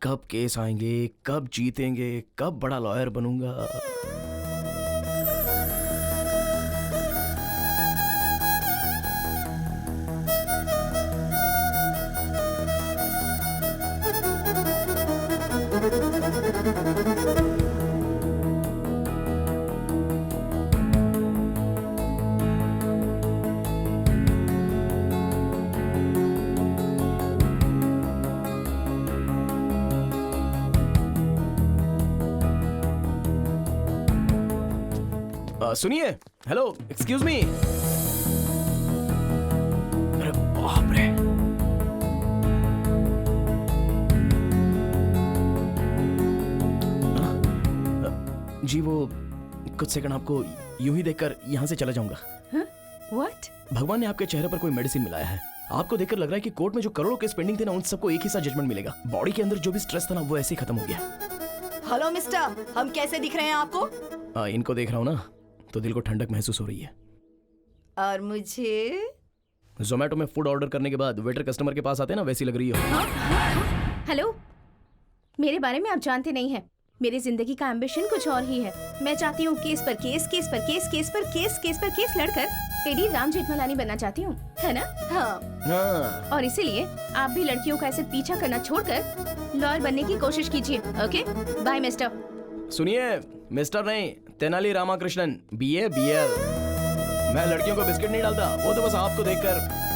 कब केस आएंगे, कब जीतेंगे, कब बड़ा लॉयर बनूंगा। सुनिए, हेलो, एक्सक्यूज मी। अरे बाप रे, जी वो कुछ सेकंड आपको यूं ही देखकर यहां से चला जाऊंगा। What? भगवान ने आपके चेहरे पर कोई मेडिसिन मिलाया है। आपको देखकर लग रहा है कि कोर्ट में जो करोड़ों केस पेंडिंग थे ना, उन सबको एक ही साथ जजमेंट मिलेगा। बॉडी के अंदर जो भी स्ट्रेस था ना, वो ऐसे ही खत्म हो गया। हेलो मिस्टर, हम कैसे दिख रहे हैं आपको? इनको देख रहा हूँ ना, तो दिल को ठंडक महसूस हो रही है। और मुझे? जोमेटो में फूड ऑर्डर करने के बाद वेटर कस्टमर के पास आते हैं ना, वैसी लग रही हो। हेलो, मेरे बारे में आप जानते नहीं हैं। मेरी जिंदगी का एम्बिशन कुछ और ही है। मैं चाहती हूँ केस पर केस, केस पर केस, केस पर केस, केस पर केस लड़कर टेडी राम जेठमलानी बनना चाहती हूँ, है ना? हाँ। और इसीलिए आप भी लड़कियों का ऐसे पीछा करना छोड़कर लॉयर बनने की कोशिश कीजिए। Okay, bye mister. सुनिए, मिस्टर नहीं, तेनाली रामाकृष्णन, BA BL। मैं लड़कियों को बिस्किट नहीं डालता, वो तो बस आपको देखकर।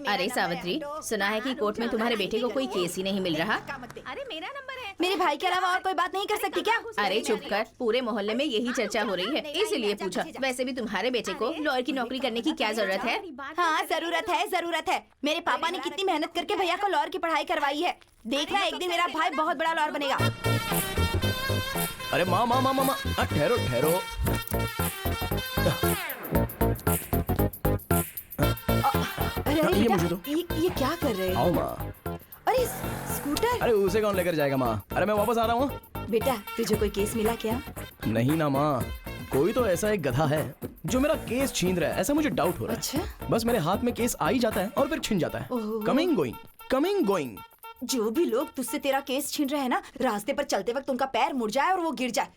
अरे सावित्री, सुना है कि कोर्ट में तुम्हारे बेटे को कोई केस ही नहीं मिल रहा। अरे मेरा नंबर है। मेरे भाई के अलावा और कोई बात नहीं कर सकती क्या? अरे चुप कर, पूरे मोहल्ले में यही चर्चा हो रही है, इसीलिए पूछा। वैसे भी तुम्हारे बेटे को लॉयर की नौकरी करने की क्या जरूरत है? हाँ, जरूरत है, जरूरत है। मेरे पापा ने कितनी मेहनत करके भैया को लॉयर की पढ़ाई करवाई है। देखना एक दिन मेरा भाई बहुत बड़ा लॉयर बनेगा। अरे माँ माँ माँ माँ माँ, ठहरो ठहरो। अरे ये बेटा, मुझे दो। ये क्या कर रहे हो? आओ माँ। अरे स्कूटर। अरे उसे कौन लेकर जाएगा माँ? अरे मैं वापस आ रहा हूँ। बेटा, तुझे कोई केस मिला क्या? नहीं ना माँ, कोई तो ऐसा एक गधा है जो मेरा केस छीन रहा है, ऐसा मुझे डाउट हो रहा है। अच्छा? बस मेरे हाथ में केस आ ही जाता है और फिर छिन जाता है। ओहो। Coming going, coming going. जो भी लोग तुझसे तेरा केस छीन रहे हैं ना, रास्ते पर चलते वक्त उनका पैर मुड़ जाए और वो गिर जाए।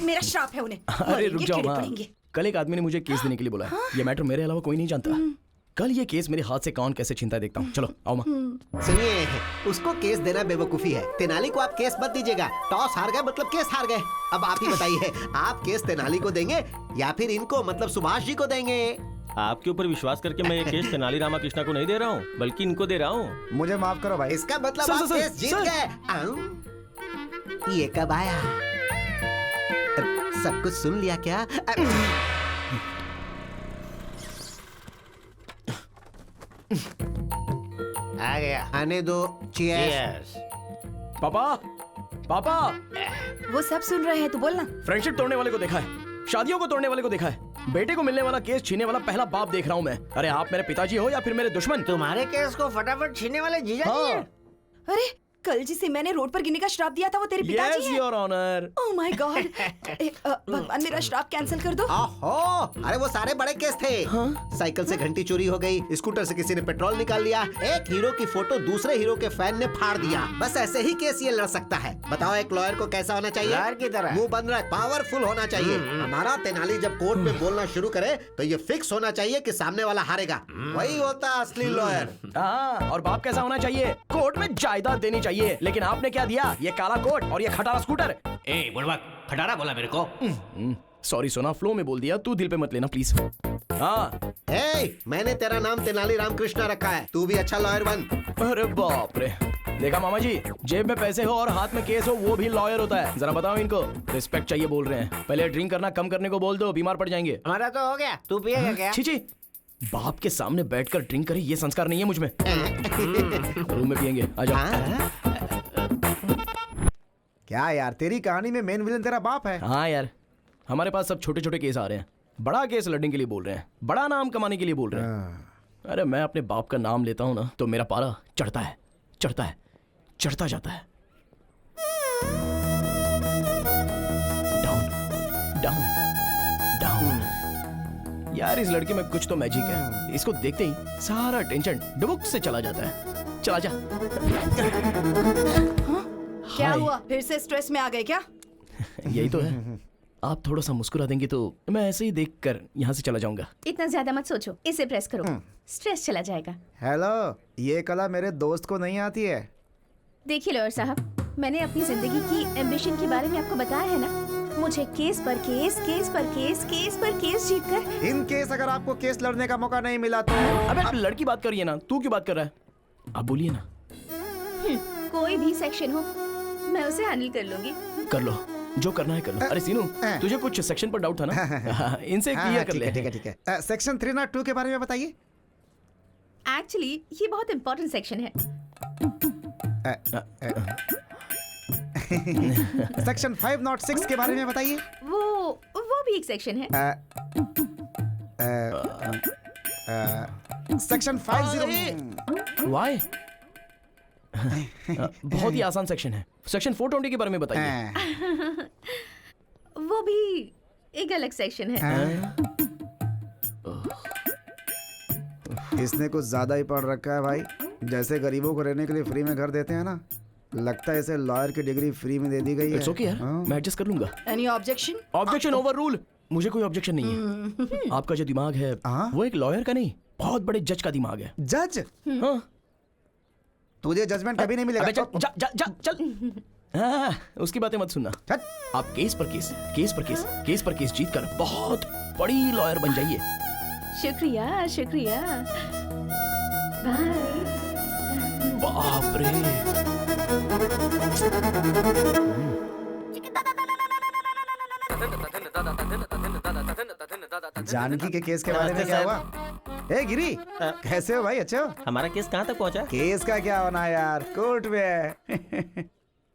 मेरा श्राप है उन्हें। अरे रुक जाओ कीड़े माँ, पड़ेंगे। कल एक आदमी ने मुझे केस देने के लिए बोला है। ये मैटर मेरे अलावा कोई नहीं जानता। कल ये केस मेरे हाथ से कौन कैसे छीनता है देखता हूँ। चलो आओ माँ। सुनिए, उसको केस देना बेवकूफी है। तेनाली को आप केस मत दीजिएगा। टॉस हार गए मतलब केस हार गए। अब आप ही बताइए, आप केस तेनाली को देंगे या फिर इनको मतलब सुभाष जी को देंगे? आपके ऊपर विश्वास करके मैं ये केस तेनाली रामाकृष्णा को नहीं दे रहा हूँ, बल्कि इनको दे रहा हूँ। मुझे माफ करो भाई। इसका मतलब सर, आप सर, केस जीत सर। गए। ये कब आया? सब कुछ सुन लिया क्या? आ गया। आने दो। चीयर्स। Cheers. पापा, पापा, वो सब सुन रहे हैं, तू बोलना। फ्रेंडशिप तोड़ने वाले को देखा है, शादियों को तोड़ने वाले को देखा है, बेटे को मिलने वाला केस छीनने वाला पहला बाप देख रहा हूँ मैं। अरे आप मेरे पिताजी हो या फिर मेरे दुश्मन? तुम्हारे केस को फटाफट छीनने वाले जीजा जी हैं। अरे कल जिसे मैंने रोड पर गिरने का श्राप दिया था वो तेरे पिताजी यस हैं। Your honour. Oh my God. भगवान मेरा श्राप कैंसिल कर दो। ओहो, अरे वो सारे बड़े केस थे। साइकिल से घंटी चोरी हो गई, स्कूटर से किसी ने पेट्रोल निकाल लिया, एक हीरो की फोटो दूसरे हीरो के फैन ने फाड़ दिया। बस ऐसे ही केस ये लड़ सकता है। बताओ एक लॉयर को कैसा होना चाहिए? लॉयर की तरह। मुंह बंद रख, पावरफुल होना चाहिए। हमारा तेनाली जब कोर्ट में बोलना शुरू करे तो ये फिक्स होना चाहिए कि सामने वाला हारेगा। वही होता असली लॉयर। हाँ, और बाप कैसा होना चाहिए? कोर्ट में जायदाद देनी चाहिए। लेकिन आपने क्या दिया? ये काला कोट और ये खटारा स्कूटर। ए बुड़बक, खटारा बोला मेरे को। सॉरी सोना, फ्लो में बोल दिया, तू दिल पे मत लेना प्लीज। हाँ। मैंने तेरा नाम तेनाली रामकृष्णा रखा है, तू भी अच्छा लॉयर बन। अरे बाप रे, देखा मामा जी, जेब में पैसे हो और हाथ में केस हो वो भी लॉयर होता है। जरा बताओ इनको, रिस्पेक्ट चाहिए बोल रहे हैं। पहले ड्रिंक करना कम करने को बोल दो, बीमार पड़ जाएंगे। हमारा तो हो गया, तू पिएगा क्या? छी छी, बाप के सामने बैठकर ड्रिंक करे ये संस्कार नहीं है मुझ में। रूम में पियेंगे, आ जाओ। क्या यार, तेरी कहानी में मेन विलन तेरा बाप है। हाँ यार, हमारे पास सब छोटे छोटे केस आ रहे हैं। बड़ा केस लड़ने के लिए बोल रहे हैं, बड़ा नाम कमाने के लिए बोल रहे हैं। अरे मैं अपने बाप का नाम लेता हूँ ना तो मेरा पारा चढ़ता है, चढ़ता है, चढ़ता जाता है। Down down down. यार इस लड़के में कुछ तो मैजिक है। इसको देखते ही सारा टेंशन डुबुक से चला जाता है। चला जा। क्या हाय। हुआ, फिर से स्ट्रेस में आ गए क्या? यही तो है। आप थोड़ा सा मुस्कुरा देंगे तो मैं ऐसे ही देखकर यहाँ से चला जाऊंगा। इतना ज्यादा मत सोचो, इसे प्रेस करो, स्ट्रेस चला जाएगा। हेलो, ये कला मेरे दोस्त को नहीं आती है। देखिए लॉयर साहब, मैंने अपनी जिंदगी की एम्बिशन के बारे में आपको बताया है ना। मुझे केस पर केस, केस पर केस, केस पर केस जीतकर इन केस अगर आपको केस लड़ने का मौका नहीं मिला तो अबे लड़की बात करिए ना, तू क्यों बात कर रहा है? आप बोलिए ना। कोई भी सेक्शन हो, मैं उसे हैंडल कर लूंगी। कर लो, जो करना है कर लो। अरे सीनू, तुझे कुछ सेक्शन पर डाउट था ना? इनसे क्लियर कर ले। ठीक है ठीक है। सेक्शन 302 के बारे में बताइए। एक्चुअली ये बहुत इम्पोर्टेंट सेक्शन है। सेक्शन 506 के बारे में बताइए। वो भी एक सेक्शन है। Section 50 Y? बहुत ही आसान सेक्शन है। सेक्शन 420 के बारे में बताइए। वो भी एक अलग सेक्शन है। इसने कुछ ज्यादा ही पढ़ रखा है भाई। जैसे गरीबों को रहने के लिए फ्री में घर देते हैं ना, लगता है इसे लॉयर की डिग्री फ्री में दे दी गई है। इट्स ओके यार, हाँ। मैं एडजस्ट कर लूंगा। Any objection? Objection over rule. मुझे कोई ऑब्जेक्शन नहीं है। आपका जो दिमाग है हाँ? वो एक लॉयर का नहीं, बहुत बड़े जज का दिमाग है। जज? हाँ। तुझे जजमेंट कभी नहीं मिलेगा। अबे चल जा जा जा चल। हाँ, उसकी बातें मत सुनना। चल। आप केस पर केस, केस पर केस, केस पर केस जीत कर बहुत बड़ी लॉयर बन जाइए। शुक्रिया शुक्रिया। बाय। बाप रे। जानकी के केस के बारे में क्या हुआ? ए गिरी, कैसे हो भाई? अच्छे हो? हमारा केस कहाँ तक पहुँचा? केस का क्या होना है यार, कोर्ट में है।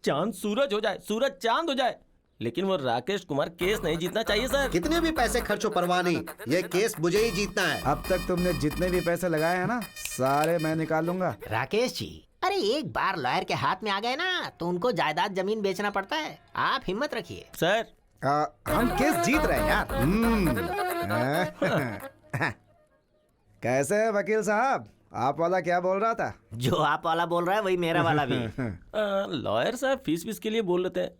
चांद सूरज हो जाए, सूरज चांद हो जाए, लेकिन वो राकेश कुमार केस नहीं जीतना चाहिए सर। कितने भी पैसे खर्चो परवाह नहीं, ये केस मुझे ही जीतना है। अब तक तुमने जितने भी पैसे लगाए हैं ना, सारे मैं निकाल लूंगा। राकेश जी, अरे एक बार लॉयर के हाथ में आ गए ना तो उनको जायदाद जमीन बेचना पड़ता है। आप हिम्मत रखिए। सर हम केस जीत रहे हैं यार। कैसे है वकील साहब? आप वाला क्या बोल रहा था? जो आप वाला बोल रहा है वही मेरा वाला भी। लॉयर साहब फीस के लिए बोल रहे थे,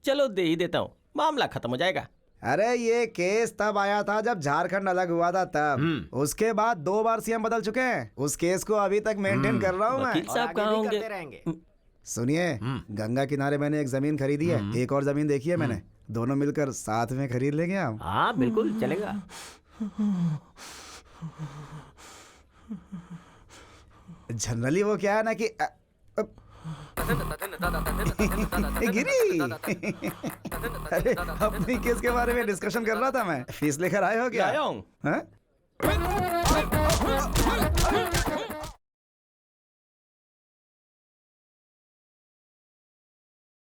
चलो दे ही देता हूँ, मामला खत्म हो जाएगा। अरे ये केस तब आया था जब झारखंड अलग हुआ था तब। उसके बाद 2 बार सीएम बदल चुके हैं। उस केस को अभी तक मेंटेन कर रहा हूँ मैं। वकील साहब कहाँ होंगे? करते रहेंगे। सुनिए, गंगा किनारे मैंने एक जमीन खरीदी है, एक और जमीन देखी है मैंने। दोनों मिलकर साथ में खरीद लेंगे हम। हाँ बिल्कुल चलेगा। जनरली वो क्या है ना कि गिरी। अरे अपनी केस के बारे में डिस्कशन कर रहा था मैं। फीस लेकर आए हो क्या? आया हूँ। हाँ?